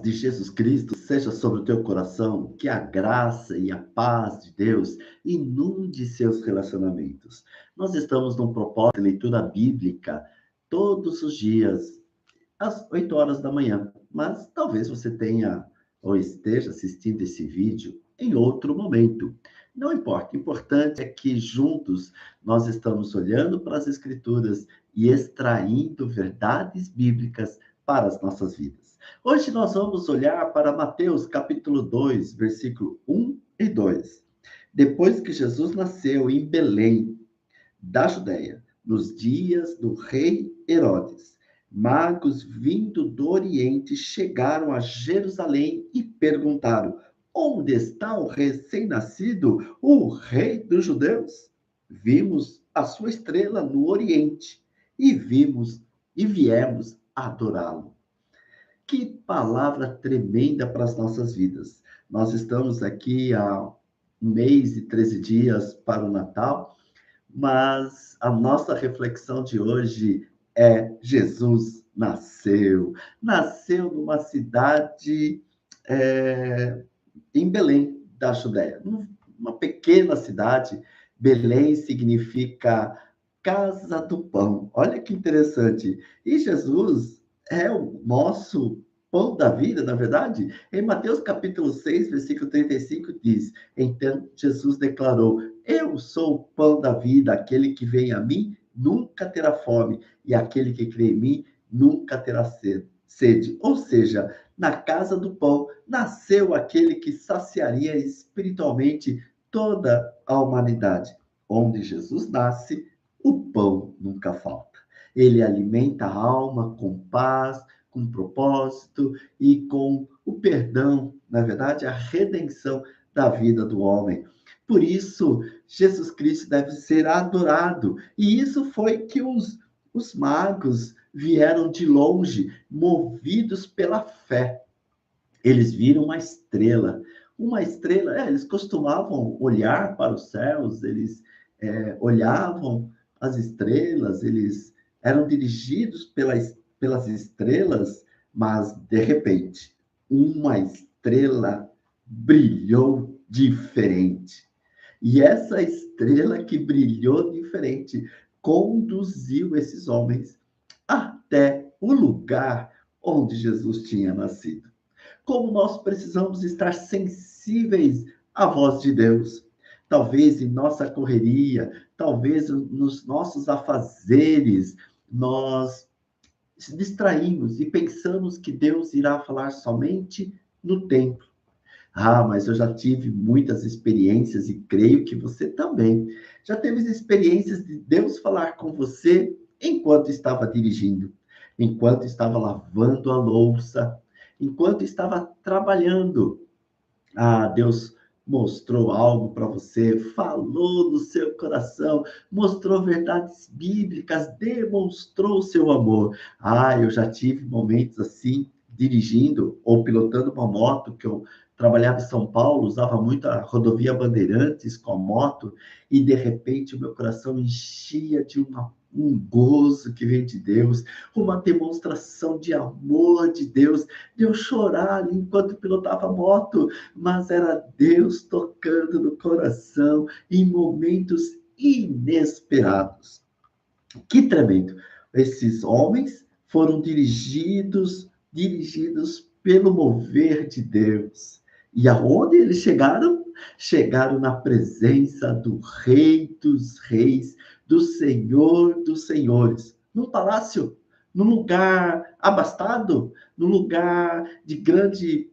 de Jesus Cristo seja sobre o teu coração, que a graça e a paz de Deus inunde seus relacionamentos. Nós estamos num propósito de leitura bíblica todos os dias, às 8 horas da manhã, mas talvez você tenha ou esteja assistindo esse vídeo em outro momento. Não importa, o importante é que juntos nós estamos olhando para as Escrituras e extraindo verdades bíblicas para as nossas vidas. Hoje nós vamos olhar para Mateus capítulo 2, versículo 1 e 2. Depois que Jesus nasceu em Belém, da Judéia, nos dias do rei Herodes, magos vindo do Oriente chegaram a Jerusalém e perguntaram: onde está o recém-nascido, o rei dos judeus? Vimos a sua estrela no Oriente e viemos adorá-lo. Que palavra tremenda para as nossas vidas. Nós estamos aqui há 1 mês e 13 dias para o Natal, mas a nossa reflexão de hoje é: Jesus nasceu. Nasceu numa cidade em Belém, da Judéia. Uma pequena cidade. Belém significa casa do pão. Olha que interessante. E Jesus é o nosso pão da vida, na verdade. Em Mateus capítulo 6, versículo 35, diz: então Jesus declarou: eu sou o pão da vida, aquele que vem a mim nunca terá fome, e aquele que crê em mim nunca terá sede. Ou seja, na casa do pão nasceu aquele que saciaria espiritualmente toda a humanidade. Onde Jesus nasce, o pão nunca falta. Ele alimenta a alma com paz, com propósito e com o perdão, na verdade, a redenção da vida do homem. Por isso, Jesus Cristo deve ser adorado. E isso foi que os magos vieram de longe, movidos pela fé. Eles viram uma estrela, eles costumavam olhar para os céus, eles olhavam as estrelas, eles eram dirigidos pelas estrelas, mas, de repente, uma estrela brilhou diferente. E essa estrela que brilhou diferente conduziu esses homens até o lugar onde Jesus tinha nascido. Como nós precisamos estar sensíveis à voz de Deus. Talvez em nossa correria, talvez nos nossos afazeres, nós se distraímos e pensamos que Deus irá falar somente no templo. Mas eu já tive muitas experiências e creio que você também. Já teve experiências de Deus falar com você enquanto estava dirigindo, enquanto estava lavando a louça, enquanto estava trabalhando. Deus mostrou algo para você, falou no seu coração, mostrou verdades bíblicas, demonstrou o seu amor. Eu já tive momentos assim, dirigindo ou pilotando uma moto, que eu trabalhava em São Paulo, usava muito a rodovia Bandeirantes com a moto, e de repente o meu coração enchia de um gozo que vem de Deus, uma demonstração de amor de Deus, de eu chorar ali enquanto pilotava a moto, mas era Deus tocando no coração em momentos inesperados. Que tremendo! Esses homens foram dirigidos pelo mover de Deus. E aonde eles chegaram? Chegaram na presença do Rei dos Reis, do Senhor dos Senhores, num palácio, num lugar abastado, num lugar de grande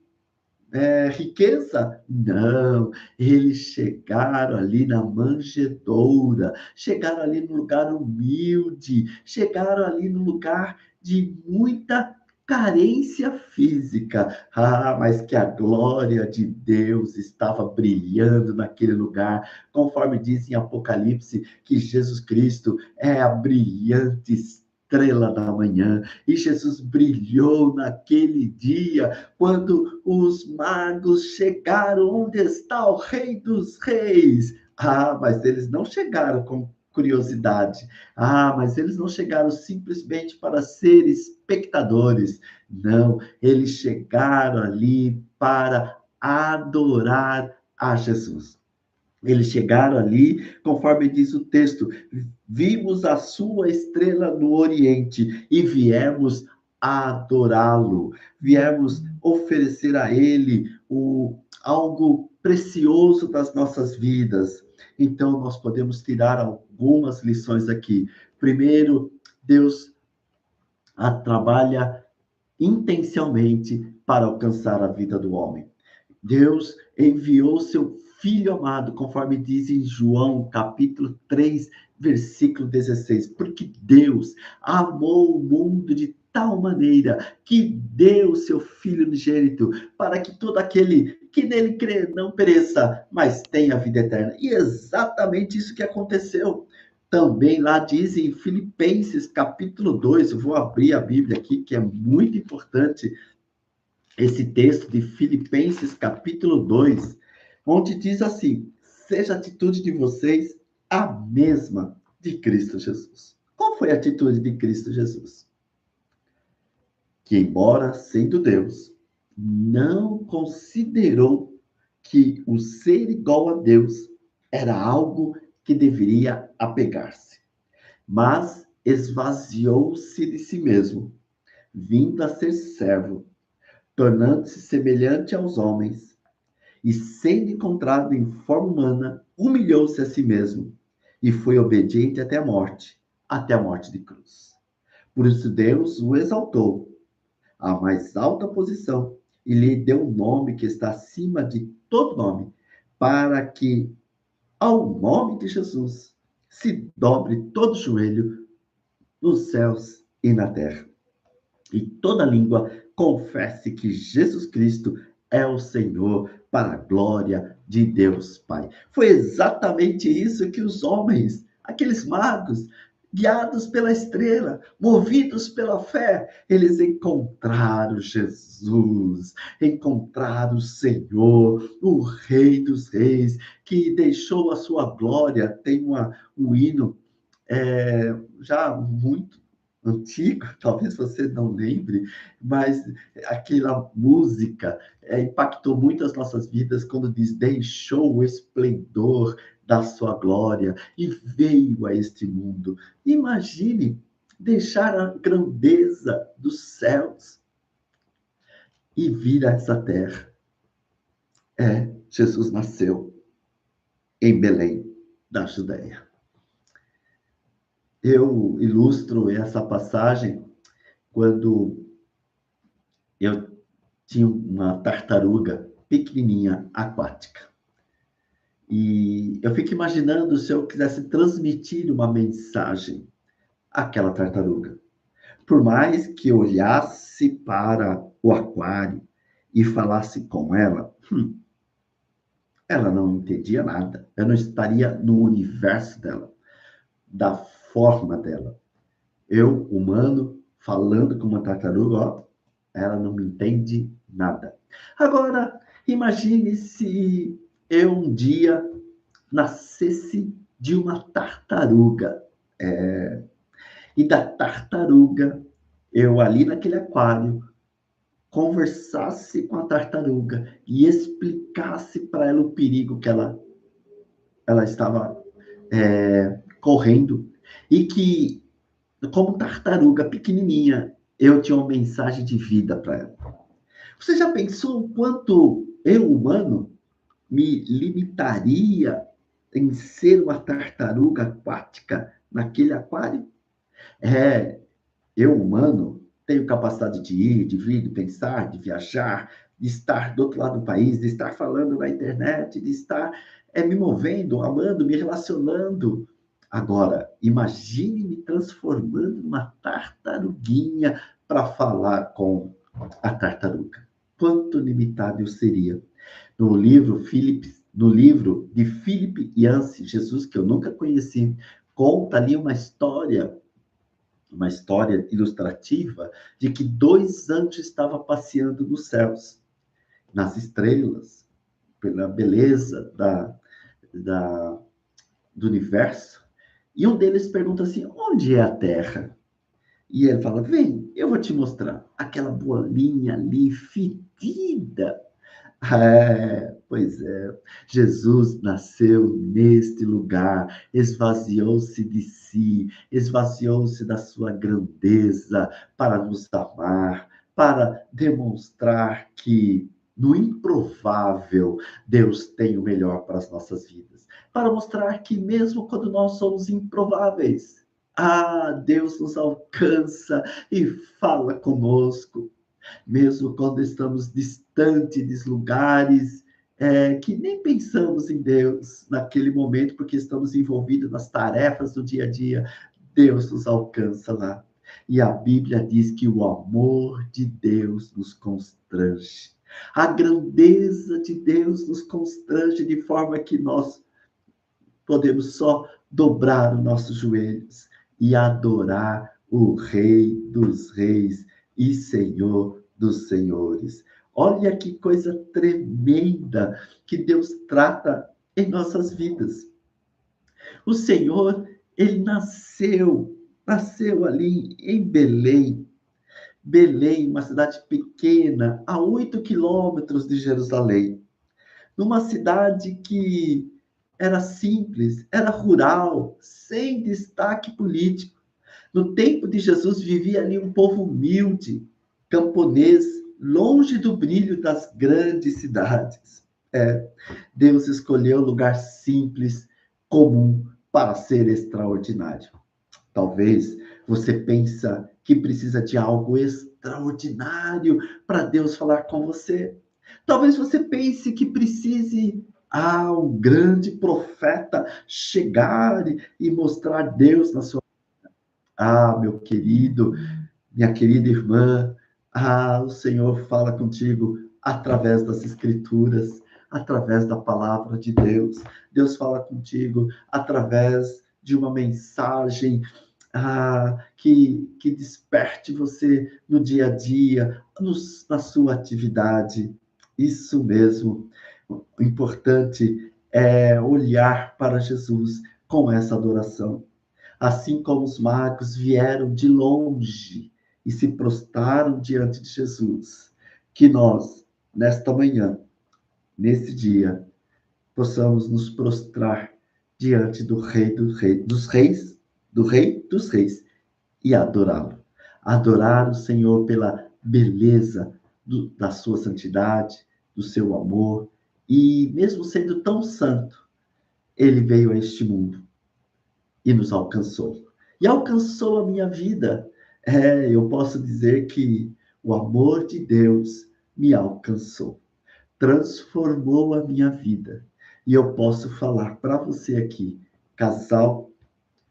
riqueza? Não, eles chegaram ali na manjedoura, chegaram ali no lugar humilde, chegaram ali no lugar de muita carência física. Mas que a glória de Deus estava brilhando naquele lugar, conforme diz em Apocalipse que Jesus Cristo é a brilhante estrela da manhã, e Jesus brilhou naquele dia, quando os magos chegaram. Onde está o Rei dos Reis? Mas eles não chegaram com curiosidade. Ah, mas eles não chegaram simplesmente para ser espectadores. Não, eles chegaram ali para adorar a Jesus. Eles chegaram ali, conforme diz o texto, vimos a sua estrela no Oriente e viemos adorá-lo, viemos oferecer a ele algo precioso das nossas vidas. Então, nós podemos tirar algumas lições aqui. Primeiro, Deus trabalha intencionalmente para alcançar a vida do homem. Deus enviou seu Filho amado, conforme diz em João, capítulo 3, versículo 16. Porque Deus amou o mundo de tal maneira que deu seu Filho unigênito, para que todo aquele que nele crê não pereça, mas tenha vida eterna. E é exatamente isso que aconteceu. Também lá diz em Filipenses, capítulo 2, eu vou abrir a Bíblia aqui, que é muito importante, esse texto de Filipenses, capítulo 2, onde diz assim: seja a atitude de vocês a mesma de Cristo Jesus. Qual foi a atitude de Cristo Jesus? Que, embora sendo Deus, não considerou que o ser igual a Deus era algo que deveria apegar-se, mas esvaziou-se de si mesmo, vindo a ser servo, tornando-se semelhante aos homens, e sendo encontrado em forma humana, humilhou-se a si mesmo, e foi obediente até a morte de cruz. Por isso Deus o exaltou à mais alta posição, e lhe deu um nome que está acima de todo nome, para que, ao nome de Jesus, se dobre todo joelho nos céus e na terra, e toda língua confesse que Jesus Cristo é o Senhor, para a glória de Deus Pai. Foi exatamente isso que os homens, aqueles magos, guiados pela estrela, movidos pela fé, eles encontraram Jesus, encontraram o Senhor, o Rei dos Reis, que deixou a sua glória. Tem um hino já muito antigo, talvez você não lembre, mas aquela música impactou muito as nossas vidas quando diz: deixou o esplendor da sua glória e veio a este mundo. Imagine deixar a grandeza dos céus e vir a essa terra. Jesus nasceu em Belém, da Judéia. Eu ilustro essa passagem quando eu tinha uma tartaruga pequenininha, aquática. E eu fico imaginando se eu quisesse transmitir uma mensagem àquela tartaruga. Por mais que eu olhasse para o aquário e falasse com ela, ela não entendia nada. Eu não estaria no universo dela, da forma dela. Eu, humano, falando com uma tartaruga, ó, ela não me entende nada. Agora, imagine se eu um dia nascesse de uma tartaruga. E da tartaruga, eu ali naquele aquário, conversasse com a tartaruga e explicasse para ela o perigo que ela estava correndo. E que, como tartaruga pequenininha, eu tinha uma mensagem de vida para ela. Você já pensou o quanto eu, humano, me limitaria em ser uma tartaruga aquática naquele aquário? Eu, humano, tenho capacidade de ir, de vir, de pensar, de viajar, de estar do outro lado do país, de estar falando na internet, de estar me movendo, amando, me relacionando. Agora, imagine me transformando numa tartaruguinha para falar com a tartaruga. Quanto limitado eu seria. No livro de Philip Yancey, Jesus, que eu nunca conheci, conta ali uma história ilustrativa de que dois anjos estavam passeando nos céus, nas estrelas, pela beleza do universo, E um deles pergunta assim: onde é a terra? E ele fala: vem, eu vou te mostrar. Aquela bolinha ali, fedida. Pois é. Jesus nasceu neste lugar, esvaziou-se de si, esvaziou-se da sua grandeza para nos amar, para demonstrar que no improvável Deus tem o melhor para as nossas vidas, para mostrar que mesmo quando nós somos improváveis, Deus nos alcança e fala conosco mesmo quando estamos distantes dos lugares que nem pensamos em Deus naquele momento, porque estamos envolvidos nas tarefas do dia a dia, Deus nos alcança lá. E a Bíblia diz que o amor de Deus nos constrange. A grandeza de Deus nos constrange de forma que nós podemos só dobrar os nossos joelhos e adorar o Rei dos Reis e Senhor dos Senhores. Olha que coisa tremenda que Deus trata em nossas vidas. O Senhor, ele nasceu ali em Belém. Belém, uma cidade pequena, a 8 quilômetros de Jerusalém. Numa cidade que era simples, era rural, sem destaque político. No tempo de Jesus vivia ali um povo humilde, camponês, longe do brilho das grandes cidades. Deus escolheu um lugar simples, comum, para ser extraordinário. Talvez você pensa que precisa de algo extraordinário para Deus falar com você. Talvez você pense que precise um grande profeta chegar e mostrar Deus na sua. Meu querido, minha querida irmã, o Senhor fala contigo através das Escrituras, através da palavra de Deus. Deus fala contigo através de uma mensagem que desperte você no dia a dia, na sua atividade. Isso mesmo. O importante é olhar para Jesus com essa adoração. Assim como os magos vieram de longe e se prostraram diante de Jesus, que nós, nesta manhã, nesse dia, possamos nos prostrar diante do Rei dos Reis, do Rei dos Reis, e adorá-lo. Adorar o Senhor pela beleza da sua santidade, do seu amor, e mesmo sendo tão santo, ele veio a este mundo e nos alcançou. E alcançou a minha vida. Eu posso dizer que o amor de Deus me alcançou, transformou a minha vida. E eu posso falar para você aqui, casal,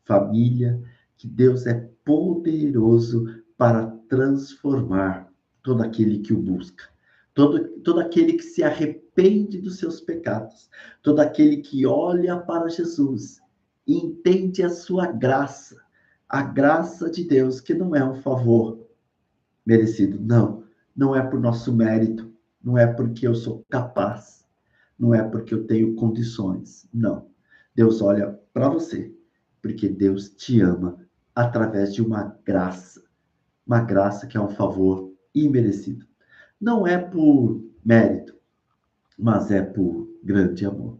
família, que Deus é poderoso para transformar todo aquele que o busca. Todo aquele que se arrepende dos seus pecados, todo aquele que olha para Jesus e entende a sua graça, a graça de Deus, que não é um favor merecido, não é por nosso mérito, não é porque eu sou capaz, não é porque eu tenho condições, não. Deus olha para você, porque Deus te ama através de uma graça que é um favor imerecido. Não é por mérito, mas é por grande amor.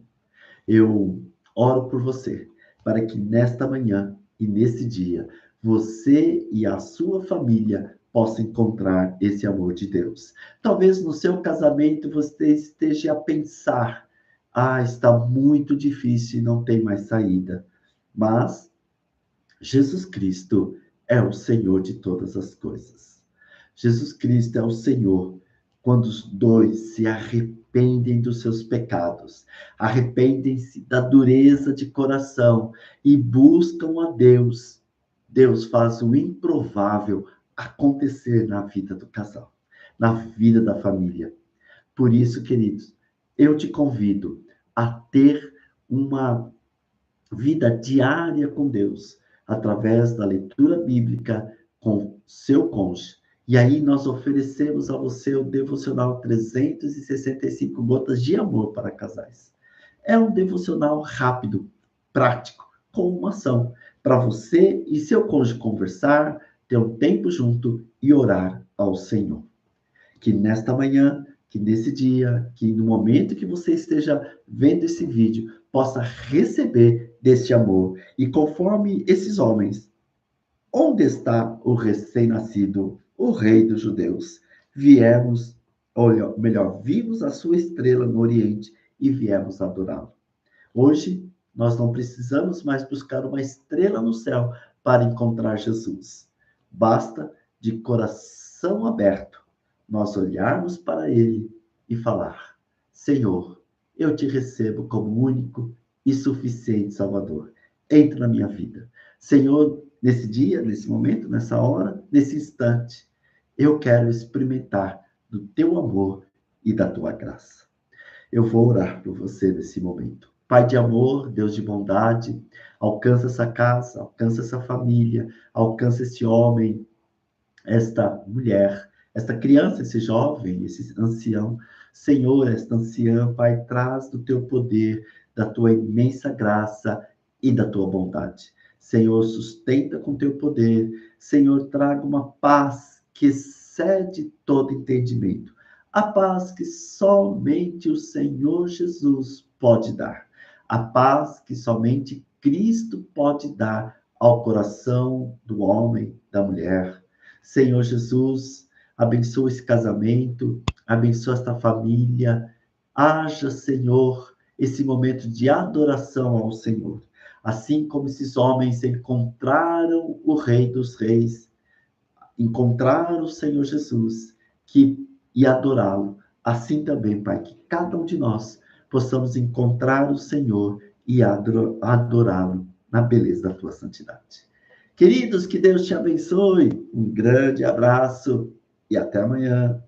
Eu oro por você, para que nesta manhã e nesse dia, você e a sua família possam encontrar esse amor de Deus. Talvez no seu casamento você esteja a pensar: está muito difícil e não tem mais saída. Mas Jesus Cristo é o Senhor de todas as coisas. Jesus Cristo é o Senhor quando os dois se arrependem dos seus pecados, arrependem-se da dureza de coração e buscam a Deus. Deus faz o improvável acontecer na vida do casal, na vida da família. Por isso, queridos, eu te convido a ter uma vida diária com Deus, através da leitura bíblica com seu cônjuge. E aí nós oferecemos a você o devocional 365 gotas de amor para casais. É um devocional rápido, prático, com uma ação. para você e seu cônjuge conversar, ter um tempo junto e orar ao Senhor. Que nesta manhã, que nesse dia, que no momento que você esteja vendo esse vídeo, possa receber deste amor. E conforme esses homens, onde está o recém-nascido, o rei dos judeus? Viemos, olha, melhor, vimos a sua estrela no Oriente e viemos adorá-lo. Hoje, nós não precisamos mais buscar uma estrela no céu para encontrar Jesus. Basta, de coração aberto, nós olharmos para ele e falar: Senhor, eu te recebo como único e suficiente Salvador. Entra na minha vida. Senhor, nesse dia, nesse momento, nessa hora, nesse instante, eu quero experimentar do teu amor e da tua graça. Eu vou orar por você nesse momento. Pai de amor, Deus de bondade, alcança essa casa, alcança essa família, alcança esse homem, esta mulher, esta criança, esse jovem, esse ancião. Senhor, esta anciã, Pai, traz do teu poder, da tua imensa graça e da tua bondade. Senhor, sustenta com teu poder. Senhor, traga uma paz que excede todo entendimento. A paz que somente o Senhor Jesus pode dar. A paz que somente Cristo pode dar ao coração do homem, da mulher. Senhor Jesus, abençoa esse casamento, abençoa esta família. Haja, Senhor, esse momento de adoração ao Senhor. Assim como esses homens encontraram o Rei dos Reis, encontraram o Senhor Jesus e adorá-lo. Assim também, Pai, que cada um de nós possamos encontrar o Senhor e adorá-lo na beleza da tua santidade. Queridos, que Deus te abençoe. Um grande abraço e até amanhã.